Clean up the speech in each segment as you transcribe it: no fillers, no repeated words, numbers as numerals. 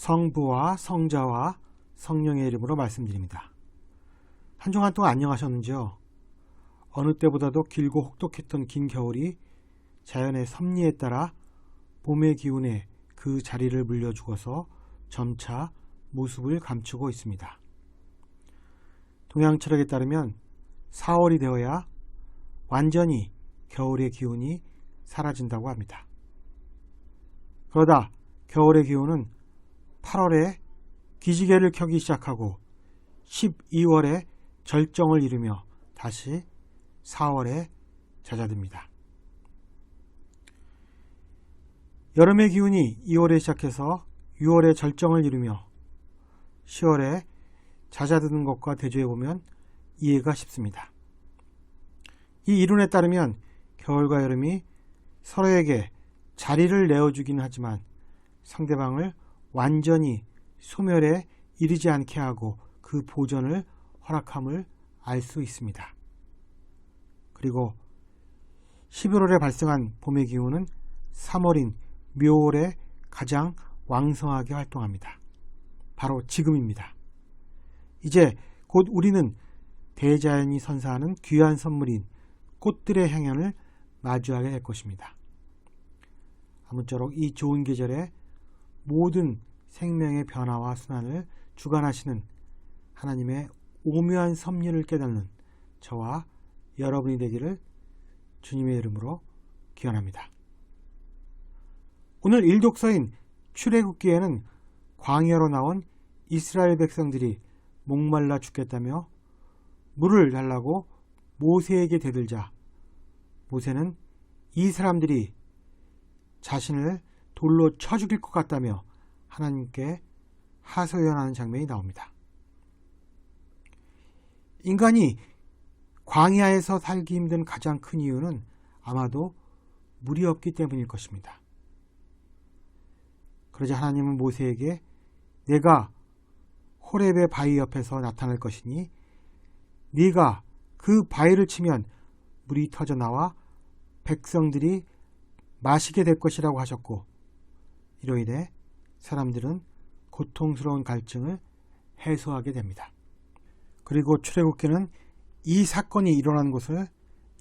성부와 성자와 성령의 이름으로 말씀드립니다. 한 주간 동안 안녕하셨는지요? 어느 때보다도 길고 혹독했던 긴 겨울이 자연의 섭리에 따라 봄의 기운에 그 자리를 물려주어서 점차 모습을 감추고 있습니다. 동양 철학에 따르면 4월이 되어야 완전히 겨울의 기운이 사라진다고 합니다. 그러다 겨울의 기운은 8월에 기지개를 켜기 시작하고 12월에 절정을 이루며 다시 4월에 잦아듭니다. 여름의 기운이 2월에 시작해서 6월에 절정을 이루며 10월에 잦아드는 것과 대조해보면 이해가 쉽습니다. 이 이론에 따르면 겨울과 여름이 서로에게 자리를 내어주긴 하지만 상대방을 완전히 소멸에 이르지 않게 하고 그 보전을 허락함을 알 수 있습니다. 그리고 11월에 발생한 봄의 기운은 3월인 묘월에 가장 왕성하게 활동합니다. 바로 지금입니다. 이제 곧 우리는 대자연이 선사하는 귀한 선물인 꽃들의 향연을 마주하게 될 것입니다. 아무쪼록 이 좋은 계절에 모든 생명의 변화와 순환을 주관하시는 하나님의 오묘한 섭리를 깨닫는 저와 여러분이 되기를 주님의 이름으로 기원합니다. 오늘 일독서인 출애굽기에는 광야로 나온 이스라엘 백성들이 목말라 죽겠다며 물을 달라고 모세에게 대들자 모세는 이 사람들이 자신을 돌로 쳐 죽일 것 같다며 하나님께 하소연하는 장면이 나옵니다. 인간이 광야에서 살기 힘든 가장 큰 이유는 아마도 물이 없기 때문일 것입니다. 그러자 하나님은 모세에게 내가 호렙의 바위 옆에서 나타날 것이니 네가 그 바위를 치면 물이 터져 나와 백성들이 마시게 될 것이라고 하셨고 이로 인해 사람들은 고통스러운 갈증을 해소하게 됩니다. 그리고 출애굽기는 이 사건이 일어난 곳을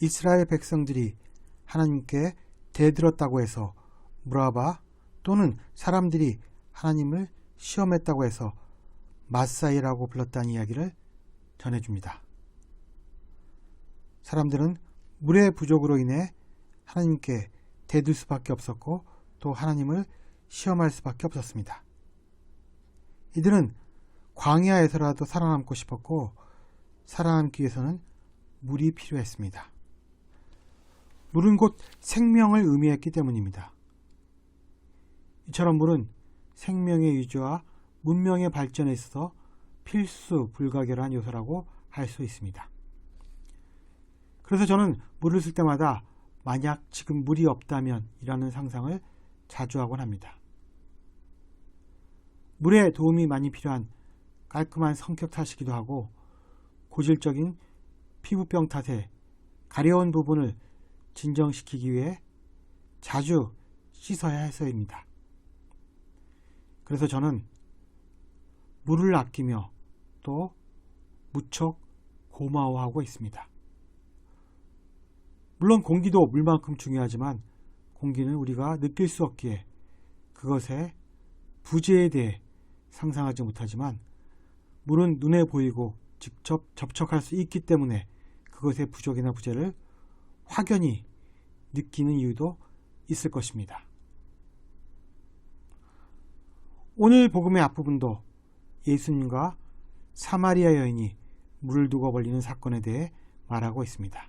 이스라엘 백성들이 하나님께 대들었다고 해서 무라바 또는 사람들이 하나님을 시험했다고 해서 마사이라고 불렀다는 이야기를 전해줍니다. 사람들은 물의 부족으로 인해 하나님께 대들 수밖에 없었고 또 하나님을 시험할 수밖에 없었습니다. 이들은 광야에서라도 살아남고 싶었고 살아남기 위해서는 물이 필요했습니다. 물은 곧 생명을 의미했기 때문입니다. 이처럼 물은 생명의 유지와 문명의 발전에 있어서 필수 불가결한 요소라고 할 수 있습니다. 그래서 저는 물을 쓸 때마다 만약 지금 물이 없다면 이라는 상상을 자주 하곤 합니다. 물에 도움이 많이 필요한 깔끔한 성격 탓이기도 하고 고질적인 피부병 탓에 가려운 부분을 진정시키기 위해 자주 씻어야 해서입니다. 그래서 저는 물을 아끼며 또 무척 고마워하고 있습니다. 물론 공기도 물만큼 중요하지만 공기는 우리가 느낄 수 없기에 그것의 부재에 대해 상상하지 못하지만 물은 눈에 보이고 직접 접촉할 수 있기 때문에 그것의 부족이나 부재를 확연히 느끼는 이유도 있을 것입니다. 오늘 복음의 앞부분도 예수님과 사마리아 여인이 물을 두고 벌리는 사건에 대해 말하고 있습니다.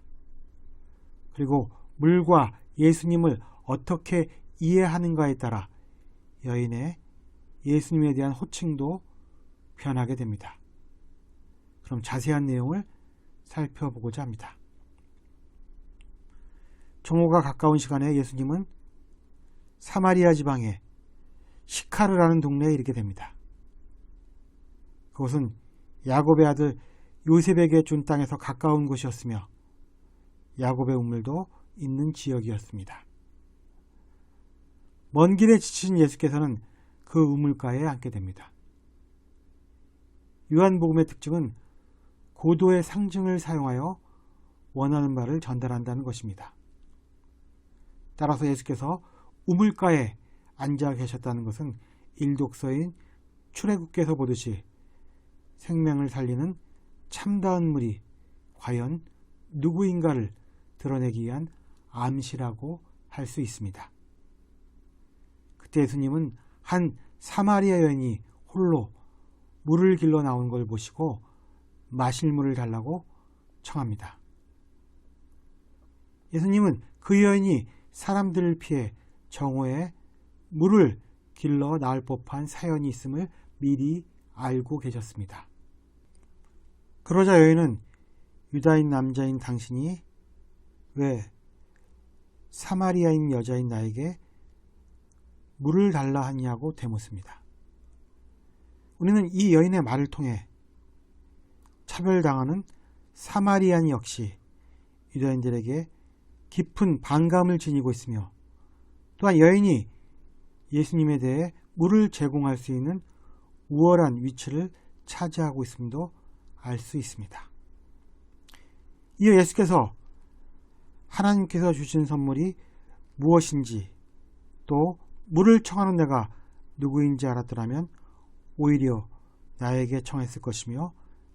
그리고 물과 예수님을 어떻게 이해하는가에 따라 여인의 예수님에 대한 호칭도 변하게 됩니다. 그럼 자세한 내용을 살펴보고자 합니다. 종호가 가까운 시간에 예수님은 사마리아 지방의 시카르라는 동네에 이르게 됩니다. 그곳은 야곱의 아들 요셉에게 준 땅에서 가까운 곳이었으며 야곱의 우물도 있는 지역이었습니다. 먼 길에 지친 예수께서는 그 우물가에 앉게 됩니다. 요한복음의 특징은 고도의 상징을 사용하여 원하는 바를 전달한다는 것입니다. 따라서 예수께서 우물가에 앉아 계셨다는 것은 일독서인 출애굽기에서 보듯이 생명을 살리는 참다운 물이 과연 누구인가를 드러내기 위한 암시라고 할 수 있습니다. 그때 예수님은 한 사마리아 여인이 홀로 물을 길러 나온 걸 보시고 마실 물을 달라고 청합니다. 예수님은 그 여인이 사람들을 피해 정오에 물을 길러 나올 법한 사연이 있음을 미리 알고 계셨습니다. 그러자 여인은 유다인 남자인 당신이 왜 사마리아인 여자인 나에게 물을 달라 하냐고 되묻습니다. 우리는 이 여인의 말을 통해 차별당하는 사마리아인 역시 유다인들에게 깊은 반감을 지니고 있으며 또한 여인이 예수님에 대해 물을 제공할 수 있는 우월한 위치를 차지하고 있음도 알 수 있습니다. 이어 예수께서 하나님께서 주신 선물이 무엇인지 또 물을 청하는 내가 누구인지 알았더라면 오히려 나에게 청했을 것이며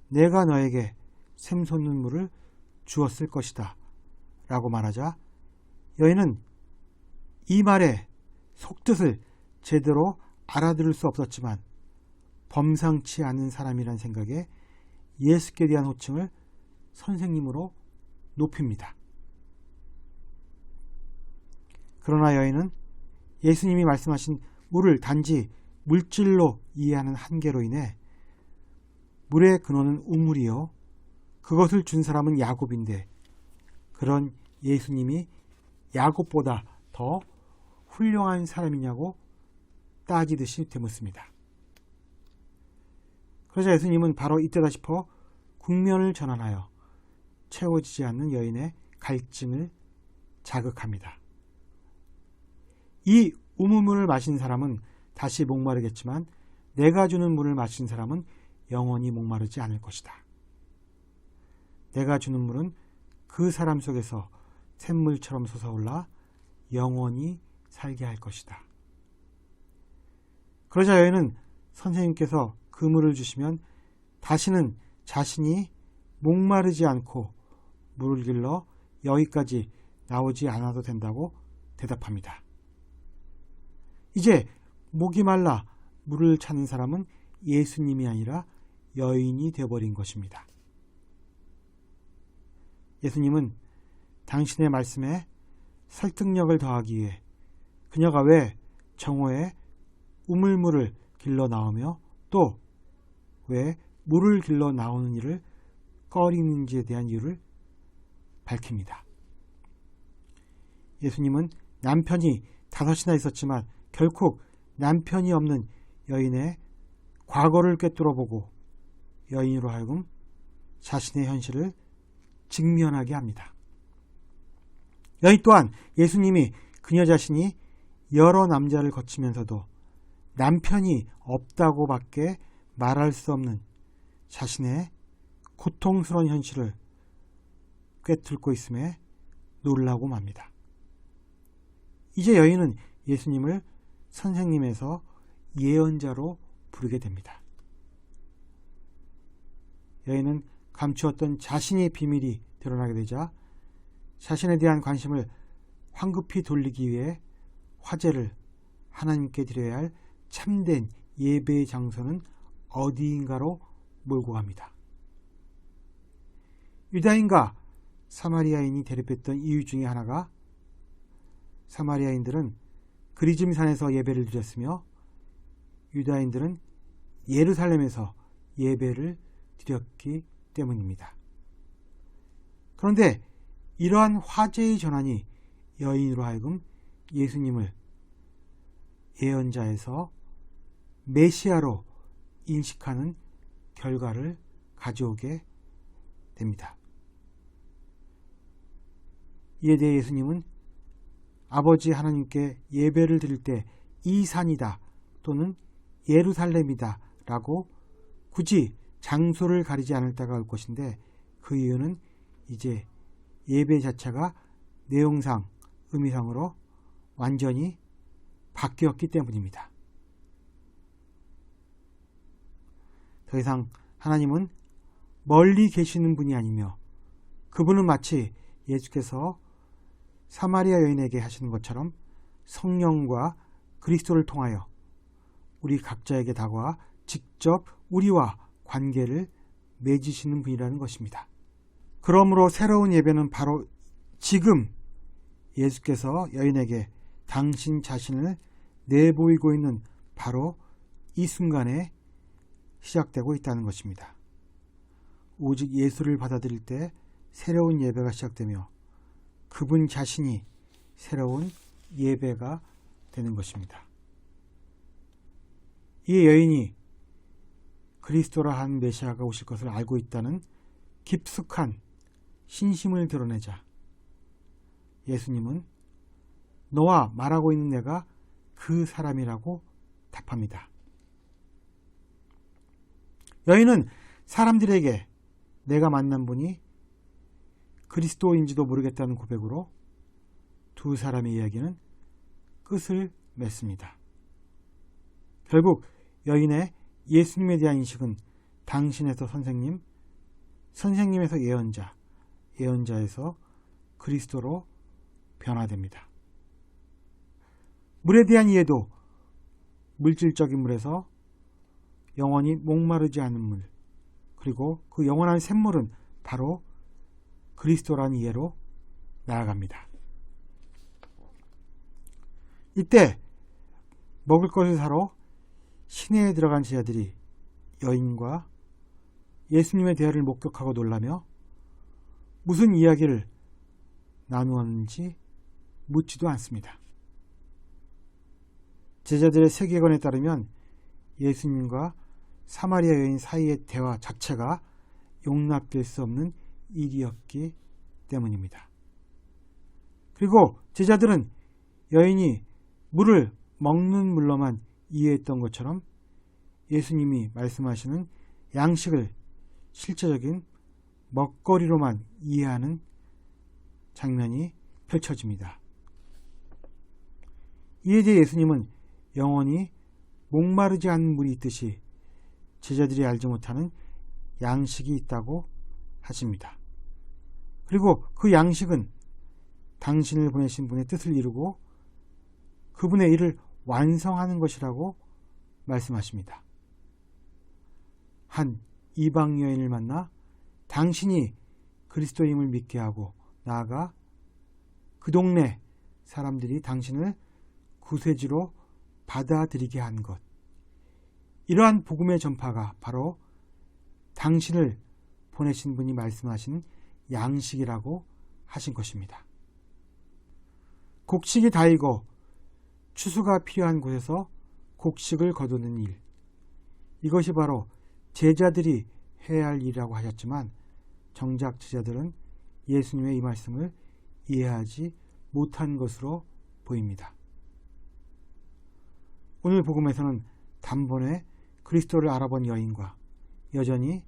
내가 너에게 샘솟는 물을 주었을 것이다 라고 말하자 여인은 이 말의 속뜻을 제대로 알아들을 수 없었지만 범상치 않은 사람이란 생각에 예수께 대한 호칭을 선생님으로 높입니다. 그러나 여인은 예수님이 말씀하신 물을 단지 물질로 이해하는 한계로 인해 물의 근원은 우물이요 그것을 준 사람은 야곱인데 그런 예수님이 야곱보다 더 훌륭한 사람이냐고 따지듯이 되묻습니다. 그러자 예수님은 바로 이때다 싶어 국면을 전환하여 채워지지 않는 여인의 갈증을 자극합니다. 이 우물물을 마신 사람은 다시 목마르겠지만 내가 주는 물을 마신 사람은 영원히 목마르지 않을 것이다. 내가 주는 물은 그 사람 속에서 샘물처럼 솟아올라 영원히 살게 할 것이다. 그러자 여인은 선생님께서 그 물을 주시면 다시는 자신이 목마르지 않고 물을 길러 여기까지 나오지 않아도 된다고 대답합니다. 이제 목이 말라 물을 찾는 사람은 예수님이 아니라 여인이 되어버린 것입니다. 예수님은 당신의 말씀에 설득력을 더하기 위해 그녀가 왜 정오에 우물물을 길러 나오며 또 왜 물을 길러 나오는 일을 꺼리는지에 대한 이유를 밝힙니다. 예수님은 남편이 5이나 있었지만 결코 남편이 없는 여인의 과거를 꿰뚫어보고 여인으로 하여금 자신의 현실을 직면하게 합니다. 여인 또한 예수님이 그녀 자신이 여러 남자를 거치면서도 남편이 없다고밖에 말할 수 없는 자신의 고통스러운 현실을 꿰뚫고 있음에 놀라고 맙니다. 이제 여인은 예수님을 선생님에서 예언자로 부르게 됩니다. 여인은 감추었던 자신의 비밀이 드러나게 되자 자신에 대한 관심을 황급히 돌리기 위해 화제를 하나님께 드려야 할 참된 예배의 장소는 어디인가로 몰고 갑니다. 유다인과 사마리아인이 대립했던 이유 중에 하나가 사마리아인들은 그리즘산에서 예배를 드렸으며 유다인들은 예루살렘에서 예배를 드렸기 때문입니다. 그런데 이러한 화제의 전환이 여인으로 하여금 예수님을 예언자에서 메시아로 인식하는 결과를 가져오게 됩니다. 이에 대해 예수님은 아버지 하나님께 예배를 드릴 때 이 산이다 또는 예루살렘이다 라고 굳이 장소를 가리지 않을 때가 올 것인데, 그 이유는 이제 예배 자체가 내용상, 의미상으로 완전히 바뀌었기 때문입니다. 더 이상 하나님은 멀리 계시는 분이 아니며, 그분은 마치 예수께서 사마리아 여인에게 하시는 것처럼 성령과 그리스도를 통하여 우리 각자에게 다가와 직접 우리와 관계를 맺으시는 분이라는 것입니다. 그러므로 새로운 예배는 바로 지금 예수께서 여인에게 당신 자신을 내보이고 있는 바로 이 순간에 시작되고 있다는 것입니다. 오직 예수를 받아들일 때 새로운 예배가 시작되며 그분 자신이 새로운 예배가 되는 것입니다. 이 여인이 그리스도라 한 메시아가 오실 것을 알고 있다는 깊숙한 신심을 드러내자 예수님은 너와 말하고 있는 내가 그 사람이라고 답합니다. 여인은 사람들에게 내가 만난 분이 그리스도인지도 모르겠다는 고백으로 두 사람의 이야기는 끝을 맺습니다. 결국 여인의 예수님에 대한 인식은 당신에서 선생님, 선생님에서 예언자, 예언자에서 그리스도로 변화됩니다. 물에 대한 이해도 물질적인 물에서 영원히 목마르지 않은 물, 그리고 그 영원한 샘물은 바로 그리스도라는 이해로 나아갑니다. 이때 먹을 것을 사러 시내에 들어간 제자들이 여인과 예수님의 대화를 목격하고 놀라며 무슨 이야기를 나누었는지 묻지도 않습니다. 제자들의 세계관에 따르면 예수님과 사마리아 여인 사이의 대화 자체가 용납될 수 없는 일이었기 때문입니다. 그리고 제자들은 여인이 물을 먹는 물로만 이해했던 것처럼 예수님이 말씀하시는 양식을 실제적인 먹거리로만 이해하는 장면이 펼쳐집니다. 이에 대해 예수님은 영원히 목마르지 않는 물이 있듯이 제자들이 알지 못하는 양식이 있다고 하십니다. 그리고 그 양식은 당신을 보내신 분의 뜻을 이루고 그분의 일을 완성하는 것이라고 말씀하십니다. 한 이방 여인을 만나 당신이 그리스도임을 믿게 하고 나아가 그 동네 사람들이 당신을 구세주로 받아들이게 한 것. 이러한 복음의 전파가 바로 당신을 보내신 분이 말씀하신 양식이라고 하신 것입니다. 곡식이 다 익어 추수가 필요한 곳에서 곡식을 거두는 일. 이것이 바로 제자들이 해야 할 일이라고 하셨지만 정작 제자들은 예수님의 이 말씀을 이해하지 못한 것으로 보입니다. 오늘 복음에서는 단번에 그리스도를 알아본 여인과 여전히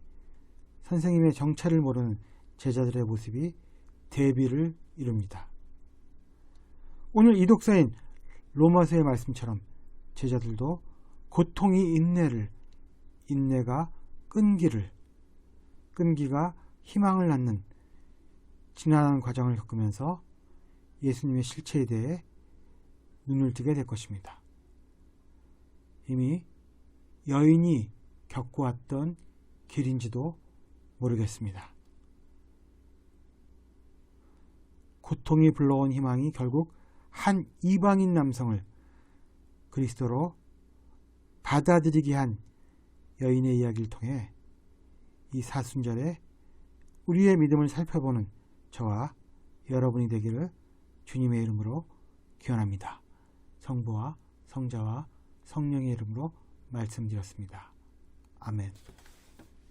선생님의 정체를 모르는 제자들의 모습이 대비를 이룹니다. 오늘 이 독서인 로마서의 말씀처럼 제자들도 고통이 인내를, 인내가 끈기를, 끈기가 희망을 낳는 지난한 과정을 겪으면서 예수님의 실체에 대해 눈을 뜨게 될 것입니다. 이미 여인이 겪어왔던 길인지도 모르겠습니다. 고통이 불러온 희망이 결국 한 이방인 남성을 그리스도로 받아들이게 한 여인의 이야기를 통해 이 사순절에 우리의 믿음을 살펴보는 저와 여러분이 되기를 주님의 이름으로 기원합니다. 성부와 성자와 성령의 이름으로 말씀드렸습니다. 아멘.